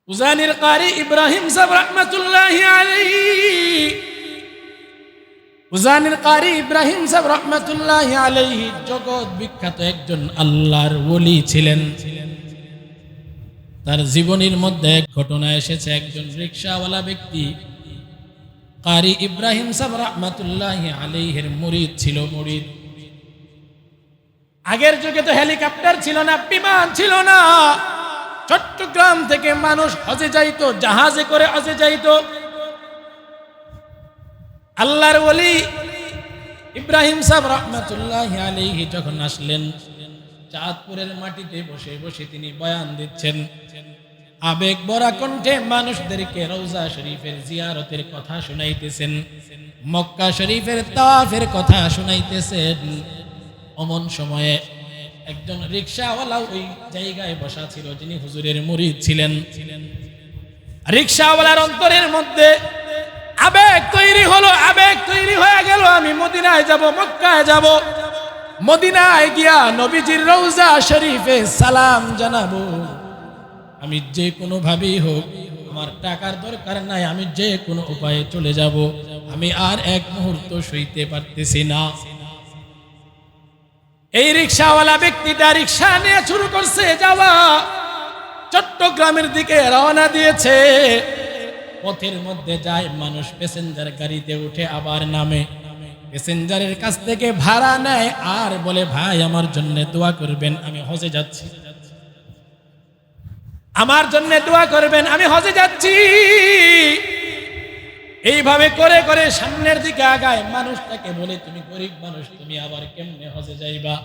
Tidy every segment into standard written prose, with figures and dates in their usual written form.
উজানির কারি ইব্রাহিম সাহেব রহমতুল্লাহি আলাইহি, উজানির কারি ইব্রাহিম সাহেব রহমতুল্লাহি আলাইহি জগৎ বিখ্যাত একজন আল্লাহর ওলি ছিলেন। তার জীবনের মধ্যে এক ঘটনা এসেছে। একজন রিকশাওয়ালা ব্যক্তি কারি ইব্রাহিম সাহেব রহমতুল্লাহি আলাইহির মুরিদ ছিল। মুরিদ, আগের যুগে তো হেলিকপ্টার ছিল না, বিমান ছিল না। চট্টগ্রাম থেকে মানুষ হজে যাইতো, জাহাজে করে হজে যাইতো। আল্লাহর ওলি ইব্রাহিম সাহেব রহমতুল্লাহি আলাইহি যখন আসলেন, চাঁদপুরের মাটিতে বসে বসে তিনি বয়ান দিচ্ছেন। আবেগ ভরা কণ্ঠে মানুষদেরকে রওজা শরীফের জিয়ারতের কথা শুনাইতেছেন, মক্কা শরীফের তাওয়াফের কথা শুনাইতেছেন। অমন সময়ে একজন রিকশাওয়ালা ওই জায়গায় বসা ছিল, যিনি হুজুরের মুরিদ ছিলেন। রিকশাওয়ালার অন্তরের মধ্যে আবেগ তৈরি হলো, আবেগ তৈরি হয়ে গেল। আমি মদিনায় যাব, মক্কায় যাব, মদিনায় গিয়া নবীজির রওজা শরীফে সালাম জানাবো। আমি যে কোনো ভাবেই হোক, আমার টাকার দরকার নাই, আমি যে কোনো উপায়ে চলে যাব। আমি আর এক মুহূর্ত সইতে পারতেছি না। এই রিকশাওয়ালা ব্যক্তিটা রিকশা নিয়ে শুরু করছে যাওয়া, চট্টগ্রামের দিকে রওনা দিয়েছে। পথের মধ্যে যায় মানুষ, প্যাসেঞ্জার গাড়িতে উঠে আবার নামে। প্যাসেঞ্জারের কাছ থেকে ভাড়া নেয় আর বলে, ভাই আমার জন্য দোয়া করবেন, আমি হজে যাচ্ছি। আমার জন্য দোয়া করবেন, আমি হজে যাচ্ছি। এইভাবে করে করে সামনের দিকে আগায়। মানুষটাকে বলে, তুমি গরিব মানুষ, তুমি আবার কেমনে হজে যাইবা?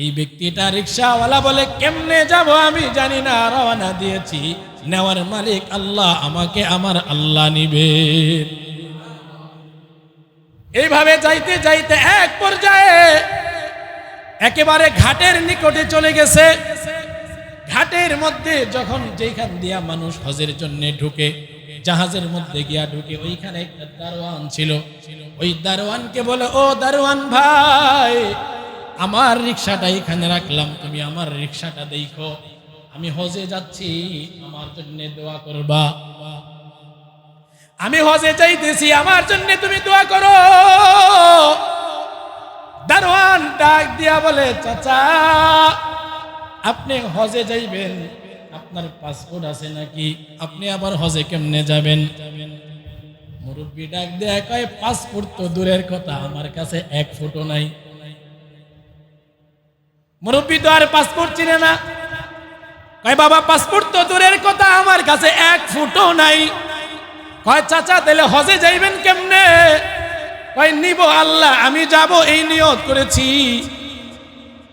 এই ব্যক্তিটা রিকশাওয়ালা বলে, কেমনে যাব আমি জানি না, রওনা দিয়েছি, নেওয়ার মালিক আল্লাহ, আমাকে আমার আল্লাহ নিবে। এইভাবে যাইতে যাইতে এক পর্যায়ে একেবারে ঘাটের নিকটে চলে গেছে। ঘাটের মধ্যে যখন যেখান দিয়া মানুষ হজের জন্য ঢুকে, জাহাজের মধ্যে গিয়া ঢুকে, ওইখানে একটা দারোয়ান ছিল। ওই দারোয়ানকে বলে, ও দারোয়ান ভাই, আমার রিকশাটা এখানে রাখলাম, তুমি আমার রিকশাটা দেখো, আমি হজে যাচ্ছি, আমার জন্য দোয়া করবা। আমি হজে যাইতেছি, আমার জন্য তুমি দোয়া করো। দারোয়ান ডাক দিয়া বলে, চাচা আপনি হজে যাইবেন, আপনার পাসপোর্ট আছে নাকি? আপনি আবার হজে কেমনে যাবেন? মুরব্বি ডাক দেয়া কয়, পাসপোর্ট তো দূরের কথা, আমার কাছে এক ফটো নাই। মুরব্বি তো আর পাসপোর্ট চিনে না। কয়, বাবা পাসপোর্ট তো দূরের কথা, আমার কাছে এক ফটো নাই। কয়, চাচা তাহলে হজে যাইবেন কেমনে? কয়, নিব আল্লাহ, আমি যাব এই নিয়ত করেছি।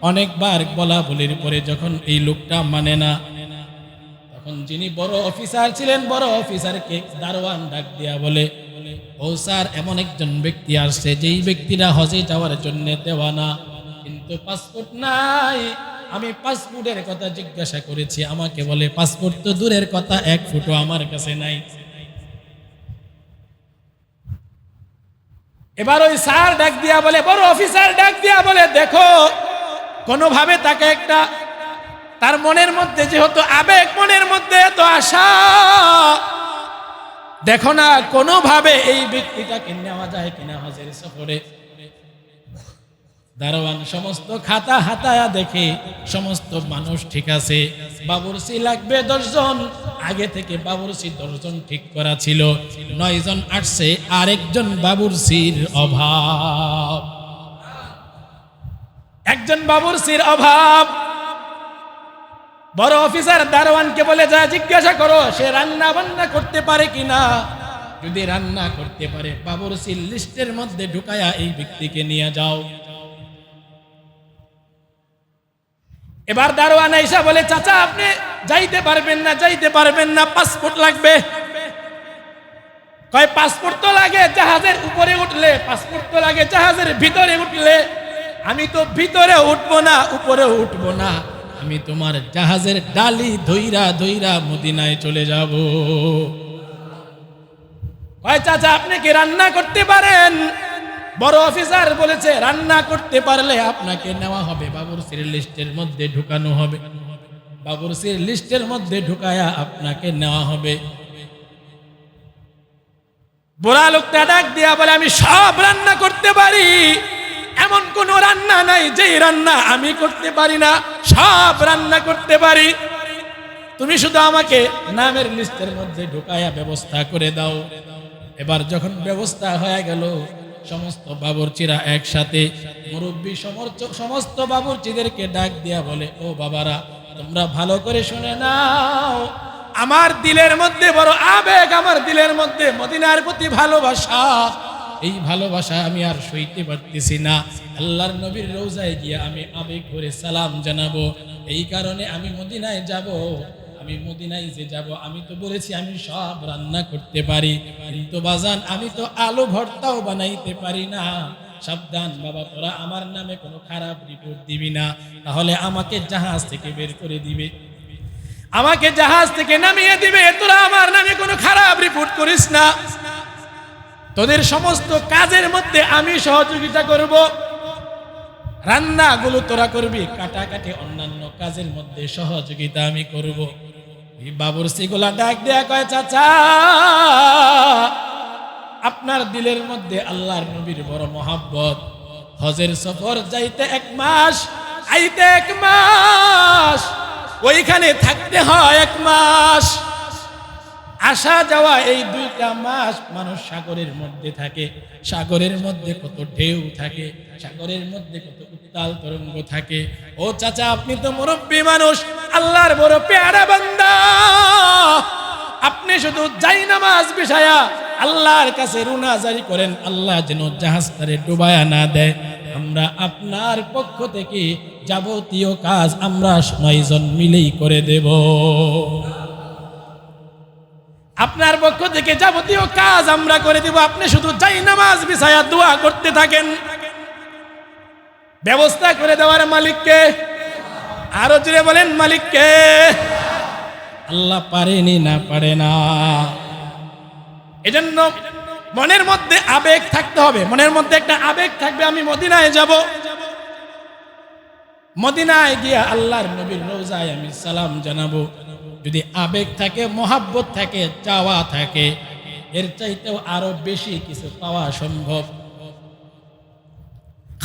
অনেকবার বলা বলির পরে যখন এই লোকটা মানে না, তখন যিনি বড় অফিসার ছিলেন, বড় অফিসারকে দারোয়ান ডাক দিয়া বলে, ও স্যার, এমন একজন ব্যক্তি আসছে, যেই ব্যক্তিরা হজে যাওয়ার জন্য দেওয়ানা, কিন্তু পাসপোর্ট নাই। আমি পাসপোর্টের কথা জিজ্ঞাসা করেছি, আমাকে বলে পাসপোর্ট তো দূরের কথা, এক ফটো আমার কাছে নাই। এবার ওই স্যার ডাক দিয়া বলে, বড় অফিসার ডাক দিয়া বলে, দেখো কোনোভাবে তাকে একটা, তার মনের মধ্যে যেহেতু আবেগ, মনের মধ্যে এত আশা, দেখো না কোনোভাবে এই ব্যক্তিটাকে নেওয়া যায় কিনা হজের সফরে। দারোয়ান সমস্ত খাতা হাতায়া দেখে সমস্ত মানুষ ঠিক আছে। বাবুরসি লাগবে 10 জন, আগে থেকে বাবুরসি 10 জন ঠিক করা ছিল, 9 জন আসছে, আরেকজন বাবুরসির অভাব, একজন বাবুরসির অভাব। বড় অফিসার দারোয়ানকে বলে, যা জিজ্ঞাসা করো সে রান্না বান্না করতে পারে কিনা। যদি রান্না করতে পারে, বাবুরসির লিস্টের মধ্যে ঢুকায়া এই ব্যক্তিকে নিয়ে যাও। এবার দারোয়ান আইসা বলে, চাচা আপনি যাইতে পারবেন না, যাইতে পারবেন না, পাসপোর্ট লাগবে। কয়, পাসপোর্ট তো লাগে জাহাজের উপরে উঠলে, পাসপোর্ট তো লাগে জাহাজের ভিতরে উঠলে। আমি তো ভিতরে উঠবো না, উপরে উঠবো না, আমি তোমার জাহাজের ডালি ধইরা ধইরা মদিনায় চলে যাব। কয়, চাচা আপনি কি রান্না করতে পারেন? বড় অফিসার বলেছে, রান্না করতে পারলে আপনাকে নেওয়া হবে, বাবুরসির লিস্টের মধ্যে ঢুকানো হবে। বাবুর্চির লিস্টের মধ্যে ঢুকায়া আপনাকে নেওয়া হবে। বুড়া লোকটা ডাক দিয়া বলে, আমি সব রান্না করতে পারি, এমন কোন রান্না নাই যেই রান্না আমি করতে পারি না, সব রান্না করতে পারি, তুমি শুধু আমাকে নামের লিস্টের মধ্যে ঢুকায়া ব্যবস্থা করে দাও। এবার যখন ব্যবস্থা হয়ে গেল, সমস্ত বাবুর্চিরা একসাথে, মুরব্বী সমস্ত বাবুর্চিদেরকে ডাক দিয়া বলে, ও বাবারা, তোমরা ভালো করে শুনে নাও, আমার দিলের মধ্যে বড় আবেগ, আমার দিলের মধ্যে মদিনার প্রতি ভালোবাসা, এই ভালোবাসা আমি আর সইতে পারতেছি না। আল্লাহর নবীর রওজায় গিয়ে আমি আবেগ করে সালাম জানাবো, এই কারণে আমি মদিনায় যাব। আমি মদিনায় যে যাব, আমি তো বলেছি আমি সব রান্না করতে পারি, কিন্তু বাজান আমি তো আলু ভর্তাও বানাইতে পারি না। সাবধান বাবা, তোরা আমার নামে কোনো খারাপ রিপোর্ট দিবি না, তাহলে আমাকে জাহাজ থেকে বের করে দিবে, আমাকে জাহাজ থেকে নামিয়ে দিবে। তোরা আমার নামে কোনো খারাপ রিপোর্ট করিস না, তোদের সমস্ত কাজের মধ্যে আমি সহযোগিতা করব, রান্নাগুলো তোরা করবি, কাটাকাটি অন্যান্য কাজের মধ্যে সহযোগিতা আমি করব। এই বাবুর্চিগুলা ডাক দেয়া কয়, চাচা, আপনার দিলের মধ্যে আল্লাহর নবীর বড় মহাব্বত, হজের সফর যাইতে 1 মাস, আইতে 1 মাস, ওইখানে থাকতে হয় 1 মাস, আসা যাওয়া এই 2টা মাস মানুষ সাগরের মধ্যে থাকে। সাগরের মধ্যে কত ঢেউ থাকে, সাগরের মধ্যে কত উত্তাল তরঙ্গ থাকে। ও চাচা, আপনি তো মুরব্বী মানুষ, আল্লাহর বড় পেয়ারা বান্দা, আপনি শুধু জায়নামাজ বিছায়া আল্লাহর কাছে রুনা জারি করেন, আল্লাহ যেন জাহাজটারে ডুবায়া না দেয়। আমরা আপনার পক্ষ থেকে যাবতীয় কাজ আমরা 9 জন মিলেই করে দেব। আপনার পক্ষ থেকে যাবতীয় কাজ আমরা করে দিব, আপনি শুধু জায়নামাজ বিছায়া দোয়া করতে থাকেন। ব্যবস্থা করে দেওয়ার মালিককে, আরো জোরে বলেন মালিককে। আল্লাহ পারেনি না, পারে না। এজন্য মনের মধ্যে আবেগ থাকতে হবে, মনের মধ্যে একটা আবেগ থাকবে, আমি মদিনায় যাব, মদিনায় গিয়া আল্লাহর নবীর রওজায় আমি সালাম জানাবো। যদি আবেগ থাকে, মহাব্বত থাকে, চাওয়া থাকে, এর চাইতেও আরো বেশি কিছু পাওয়া সম্ভব।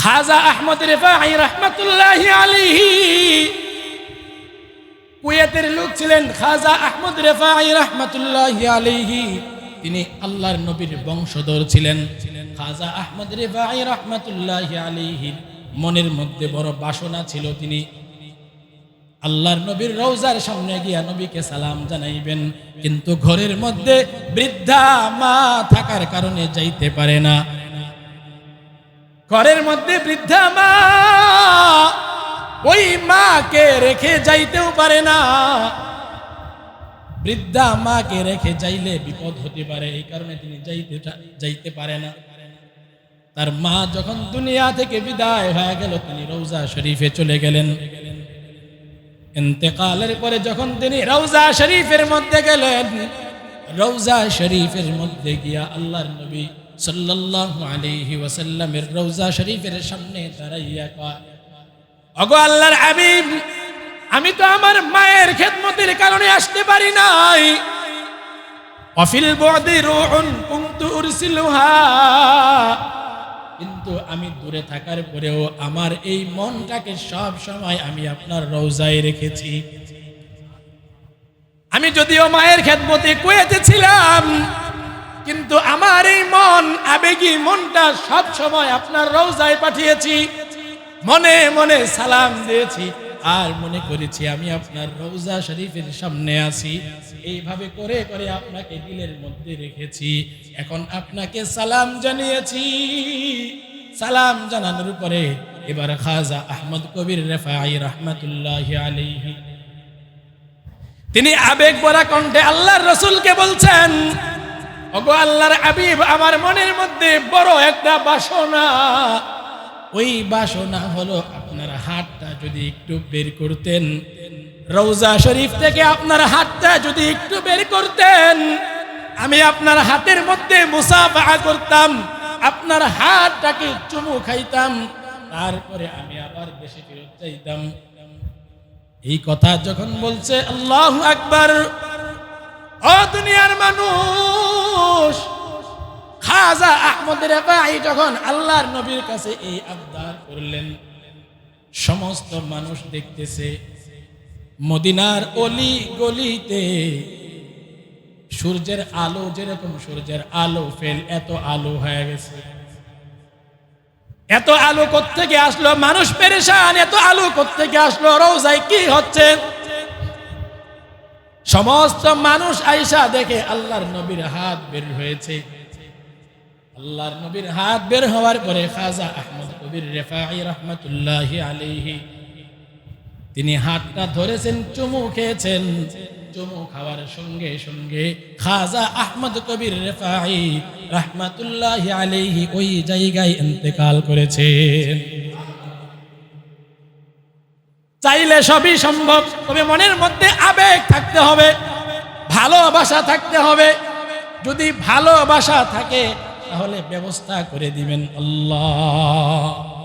খাজা আহমদ রিফাঈ রাহমাতুল্লাহি আলাইহি কুয়েতের লোক ছিলেন। খাজা আহমদ রিফাঈ রাহমাতুল্লাহি আলাইহি তিনি আল্লাহর নবীর বংশধর ছিলেন। খাজা আহমদ রিফাঈ রাহমাতুল্লাহি আলাইহি মনের মধ্যে বড় বাসনা ছিল, তিনি আল্লাহর নবীর রওজার সামনে গিয়া নবীকে সালাম জানাইবেন, কিন্তু ঘরের মধ্যে বৃদ্ধা মা থাকার কারণে যাইতে পারে না। ঘরের মধ্যে বৃদ্ধা মা, ওই মাকে রেখে যাইতেও পারে না। বৃদ্ধা মাকে রেখে যাইলে বিপদ হতে পারে, এই কারণে তিনি যাইতে পারে না। তার মা যখন দুনিয়া থেকে বিদায় হয়ে গেল, তিনি রওজা শরীফে চলে গেলেন। ইন্তেকালের পরে যখন তিনি রওজা শরীফের মধ্যে গেলেন, রওজা শরীফের মধ্যে গিয়া আল্লাহর নবী সাল্লাল্লাহু আলাইহি ওয়াসাল্লামের রওজা শরীফের সামনে দাঁড়াইয়া কয়, ওগো আল্লাহর হাবিব, আমি তো আমার মায়ের খেদমতের কারণে আসতে পারি নাই। ওয়াফিল বুদি রূহুন কুনতু উরসিলুহা, কিন্তু আমি দূরে থাকার পরেও আমার এই মনটাকে সব সময় আমি আপনার রওজায় রেখেছি। আমি যদিও মায়ের খেদমতে কুয়েতে ছিলাম, কিন্তু আমার এই মন, আবেগী মনটা সব সময় আপনার রওজায় পাঠিয়েছি। মনে মনে সালাম দিয়েছি, আর মনে করেছি আমি আপনার রওজা শরীফের সামনে আছি। এইভাবে করে করে আপনাকে দিলের মধ্যে রেখেছি। এখন আপনাকে সালাম জানিয়েছি। সালাম জানানোর পরে এবার খাজা আহমদ কবির রিফাঈ রাহমাতুল্লাহি আলাইহি তিনি আবেগ ভরা কণ্ঠে আল্লাহর রাসূলকে বলছেন, ওগো আল্লাহর হাবিব, আমার মনের মধ্যে বড় একটা বাসনা। ওই বাসনা হলো আপনার হাতটা যদি একটু বের করতেন, রওজা শরীফ থেকে আপনার হাতটা যদি একটু বের করতেন, আমি আপনার হাতের মধ্যে মুসাফাহা করতাম, আপনার হাতটাকে চুমু খাইতাম, তারপরে আমি আবার দেশে ফেরত যাইতাম। এই কথা যখন বলছে আল্লাহু আকবার, ও দুনিয়ার মানুষ, খাজা আহমদ রেফাঈ যখন আল্লাহর নবীর কাছে এই আবদার করলেন, সমস্ত মানুষ দেখতেছে মদিনার অলি গলিতে সূর্যের আলো, যেরকম সূর্যের আলো ফেল, এত আলো হয়ে গেছে। এত আলো কোত্থেকে আসলো? মানুষ পেরেশান, এত আলো কোত্থেকে আসলো? রওজায় কি হচ্ছে? সমস্ত মানুষ আয়েশা দেখে আল্লাহর নবীর হাত বের হয়েছে। আল্লাহর নবীর হাত বের হওয়ার পরে খাজা আহমদ কবির রেফাঈ রহমাতুল্লাহি আলাইহি তিনি হাতটা ধরেছেন, চুমু খেয়েছেন। চুমু খাওয়ার সঙ্গে সঙ্গে খাজা আহমদ কবির রেফাঈ রহমাতুল্লাহি আলাইহি ওই জায়গায় ইন্তেকাল করেছেন। চাইলে সবই সম্ভব, তবে মনের মধ্যে আবেগ থাকতে হবে, ভালোবাসা থাকতে হবে। যদি ভালোবাসা থাকে তাহলে ব্যবস্থা করে দিবেন আল্লাহ।